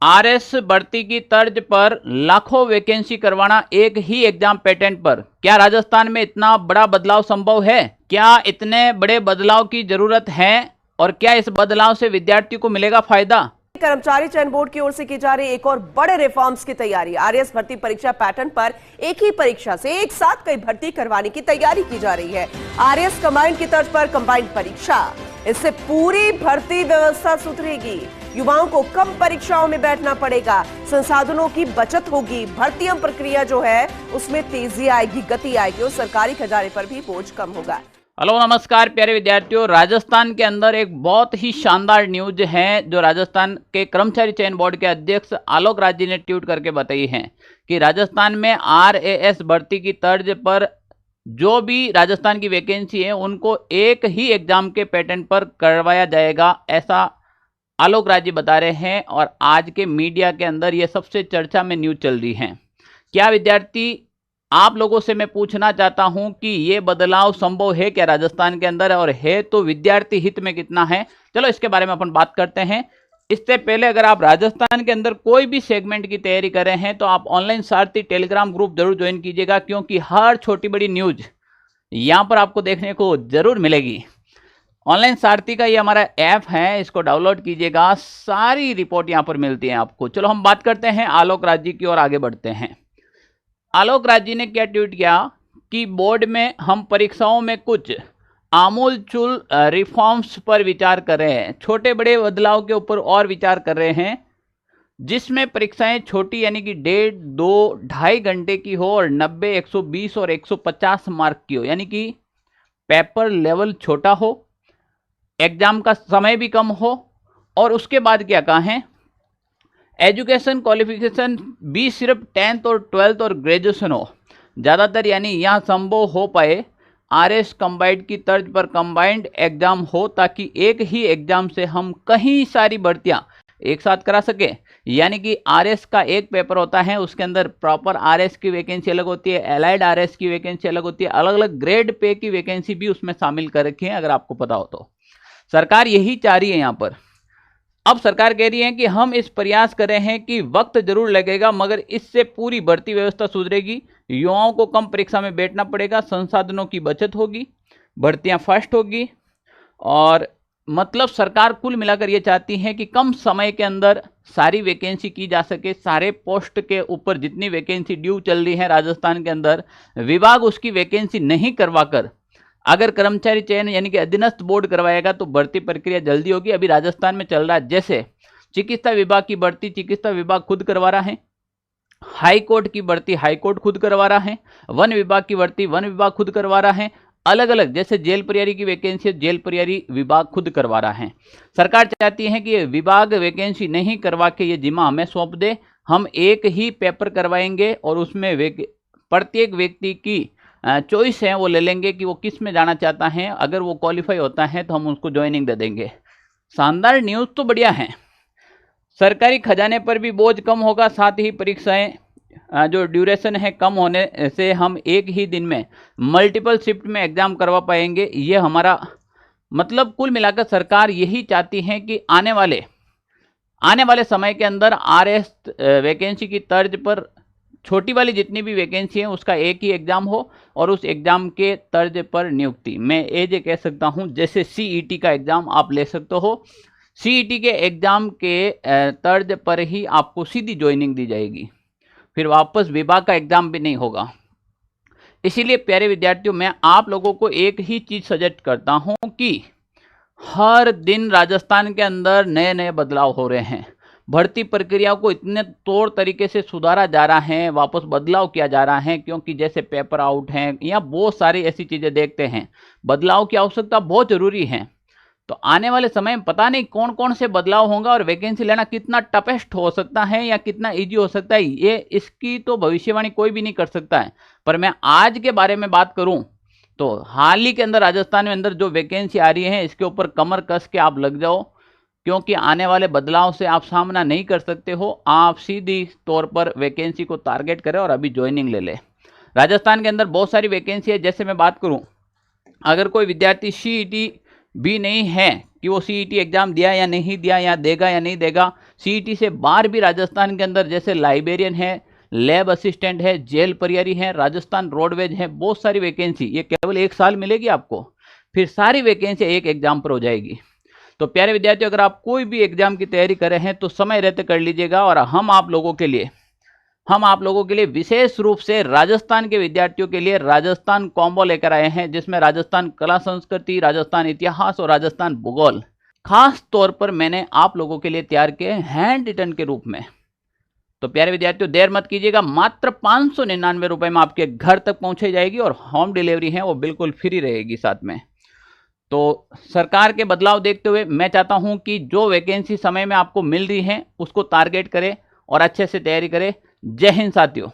RS भर्ती की तर्ज पर लाखों वैकेंसी करवाना एक ही एग्जाम पैटर्न पर, क्या राजस्थान में इतना बड़ा बदलाव संभव है? क्या इतने बड़े बदलाव की जरूरत है और क्या इस बदलाव से विद्यार्थी को मिलेगा फायदा? कर्मचारी चयन बोर्ड की ओर से की जा रही एक और बड़े रिफॉर्म्स की तैयारी। आरएस भर्ती परीक्षा पैटर्न पर एक ही परीक्षा से एक साथ कई भर्ती करवाने की तैयारी की जा रही है। आरएस कंबाइंड की तर्ज पर कंबाइंड परीक्षा, इससे पूरी भर्ती व्यवस्था सुधरेगी। युवाओं को कम परीक्षाओं में बैठना पड़ेगा, संसाधनों की बचत होगी, भर्ती प्रक्रिया जो है उसमें तेजी आएगी, गति आएगी और सरकारी खजाने पर भी बोझ कम होगा। हेलो नमस्कार प्यारे विद्यार्थियों, राजस्थान के अंदर एक बहुत ही शानदार न्यूज है जो राजस्थान के कर्मचारी चयन बोर्ड के अध्यक्ष आलोक राज जी ने ट्वीट करके बताई है कि राजस्थान में आरएएस भर्ती की तर्ज पर जो भी राजस्थान की वैकेंसी है उनको एक ही एग्जाम के पैटर्न पर करवाया जाएगा, ऐसा आलोक राज जी बता रहे हैं। और आज के मीडिया के अंदर ये सबसे चर्चा में न्यूज चल रही है। क्या विद्यार्थी, आप लोगों से मैं पूछना चाहता हूं कि ये बदलाव संभव है क्या राजस्थान के अंदर, और है तो विद्यार्थी हित में कितना है? चलो इसके बारे में अपन बात करते हैं। इससे पहले अगर आप राजस्थान के अंदर कोई भी सेगमेंट की तैयारी कर रहे हैं तो आप ऑनलाइन सारथी टेलीग्राम ग्रुप जरूर ज्वाइन कीजिएगा, क्योंकि हर छोटी बड़ी न्यूज यहाँ पर आपको देखने को जरूर मिलेगी। ऑनलाइन सारथी का ये हमारा ऐप है, इसको डाउनलोड कीजिएगा, सारी रिपोर्ट यहाँ पर मिलती है आपको। चलो हम बात करते हैं आलोक राज जी की और आगे बढ़ते हैं। आलोक राज जी ने क्या ट्वीट किया कि बोर्ड में हम परीक्षाओं में कुछ आमूलचूल रिफॉर्म्स पर विचार कर रहे हैं, छोटे बड़े बदलाव के ऊपर और विचार कर रहे हैं, जिसमें परीक्षाएं छोटी यानी कि 1.5, 2, 2.5 घंटे की हो और 90, 120 और 150 मार्क की हो, यानी कि पेपर लेवल छोटा हो, एग्जाम का समय भी कम हो, और उसके बाद क्या कहा है, एजुकेशन क्वालिफिकेशन भी सिर्फ 10th और 12th और ग्रेजुएशन हो ज़्यादातर, यानी यहाँ संभव हो पाए आरएस कंबाइंड की तर्ज पर कंबाइंड एग्जाम हो, ताकि एक ही एग्जाम से हम कहीं सारी भर्तियाँ एक साथ करा सके। यानी कि आरएस का एक पेपर होता है, उसके अंदर प्रॉपर आरएस की वैकेंसी अलग होती है, एलाइड आरएस की वैकेंसी अलग होती है, अलग अलग ग्रेड पे की वैकेंसी भी उसमें शामिल कर रखी है, अगर आपको पता हो तो। सरकार यही चाह रही है यहाँ पर। अब सरकार कह रही है कि हम इस प्रयास कर रहे हैं कि वक्त जरूर लगेगा, मगर इससे पूरी भर्ती व्यवस्था सुधरेगी, युवाओं को कम परीक्षा में बैठना पड़ेगा, संसाधनों की बचत होगी, भर्तियां फास्ट होगी, और मतलब सरकार कुल मिलाकर ये चाहती है कि कम समय के अंदर सारी वैकेंसी की जा सके। सारे पोस्ट के ऊपर जितनी वैकेंसी ड्यू चल रही है राजस्थान के अंदर, विभाग उसकी वैकेंसी नहीं करवाकर अगर कर्मचारी चयन यानी कि अधीनस्थ बोर्ड करवाएगा तो भर्ती प्रक्रिया जल्दी होगी। अभी राजस्थान में चल रहा है, जैसे चिकित्सा विभाग की भर्ती चिकित्सा विभाग खुद करवा रहा है, हाई कोर्ट की भर्ती हाई कोर्ट खुद करवा रहा है, वन विभाग की भर्ती वन विभाग खुद करवा रहा है, अलग अलग जैसे जेल प्रहरी की वैकेंसी जेल प्रहरी विभाग खुद करवा रहा है। सरकार चाहती है कि विभाग वैकेंसी नहीं करवा के ये जिम्मा हमें सौंप दे, हम एक ही पेपर करवाएंगे और उसमें प्रत्येक व्यक्ति की चॉइस है, वो ले लेंगे कि वो किस में जाना चाहता है। अगर वो क्वालिफाई होता है तो हम उसको ज्वाइनिंग दे देंगे। शानदार न्यूज़ तो बढ़िया है। सरकारी खजाने पर भी बोझ कम होगा, साथ ही परीक्षाएं जो ड्यूरेशन है कम होने से हम एक ही दिन में मल्टीपल शिफ्ट में एग्जाम करवा पाएंगे। ये हमारा मतलब कुल मिलाकर सरकार यही चाहती है कि आने वाले समय के अंदर आरएस वैकेंसी की तर्ज पर छोटी वाली जितनी भी वैकेंसी है उसका एक ही एग्जाम हो और उस एग्जाम के तर्ज पर नियुक्ति। मैं ये कह सकता हूँ जैसे सीईटी का एग्जाम आप ले सकते हो, सीईटी के एग्जाम के तर्ज पर ही आपको सीधी ज्वाइनिंग दी जाएगी, फिर वापस विभाग का एग्जाम भी नहीं होगा। इसीलिए प्यारे विद्यार्थियों, मैं आप लोगों को एक ही चीज़ सजेस्ट करता हूँ कि हर दिन राजस्थान के अंदर नए नए बदलाव हो रहे हैं। भर्ती प्रक्रिया को इतने तौर तरीके से सुधारा जा रहा है, वापस बदलाव किया जा रहा है, क्योंकि जैसे पेपर आउट हैं या बहुत सारी ऐसी चीज़ें देखते हैं, बदलाव की आवश्यकता बहुत ज़रूरी है। तो आने वाले समय में पता नहीं कौन कौन से बदलाव होंगे और वैकेंसी लेना कितना टफेस्ट हो सकता है या कितना इजी हो सकता है, ये इसकी तो भविष्यवाणी कोई भी नहीं कर सकता है। पर मैं आज के बारे में बात करूं तो हाल ही के अंदर राजस्थान में अंदर जो वैकेंसी आ रही है इसके ऊपर कमर कस के आप लग जाओ, क्योंकि आने वाले बदलाव से आप सामना नहीं कर सकते हो। आप सीधी तौर पर वैकेंसी को टारगेट करें और अभी ज्वाइनिंग ले ले। राजस्थान के अंदर बहुत सारी वैकेंसी है। जैसे मैं बात करूं, अगर कोई विद्यार्थी सीईटी भी नहीं है कि वो सीईटी एग्जाम दिया या नहीं दिया या देगा या नहीं देगा, सीईटी से बाहर भी राजस्थान के अंदर जैसे लाइब्रेरियन है, लैब असिस्टेंट है, जेल परियारी है, राजस्थान रोडवेज है, बहुत सारी वैकेंसी ये केवल 1 साल मिलेगी आपको, फिर सारी वैकेंसी एक एग्जाम पर हो जाएगी। तो प्यारे विद्यार्थियों, अगर आप कोई भी एग्जाम की तैयारी कर रहे हैं तो समय रहते कर लीजिएगा। और हम आप लोगों के लिए विशेष रूप से राजस्थान के विद्यार्थियों के लिए राजस्थान कॉम्बो लेकर आए हैं, जिसमें राजस्थान कला संस्कृति, राजस्थान इतिहास और राजस्थान भूगोल खास तौर पर मैंने आप लोगों के लिए तैयार किए हैंड रिटन के रूप में। तो प्यारे विद्यार्थियों, देर मत कीजिएगा, मात्र 599 रुपए में आपके घर तक पहुंचाई जाएगी और होम डिलीवरी है वो बिल्कुल फ्री रहेगी साथ में। तो सरकार के बदलाव देखते हुए मैं चाहता हूं कि जो वैकेंसी समय में आपको मिल रही है उसको टारगेट करें और अच्छे से तैयारी करें। जय हिंद साथियों।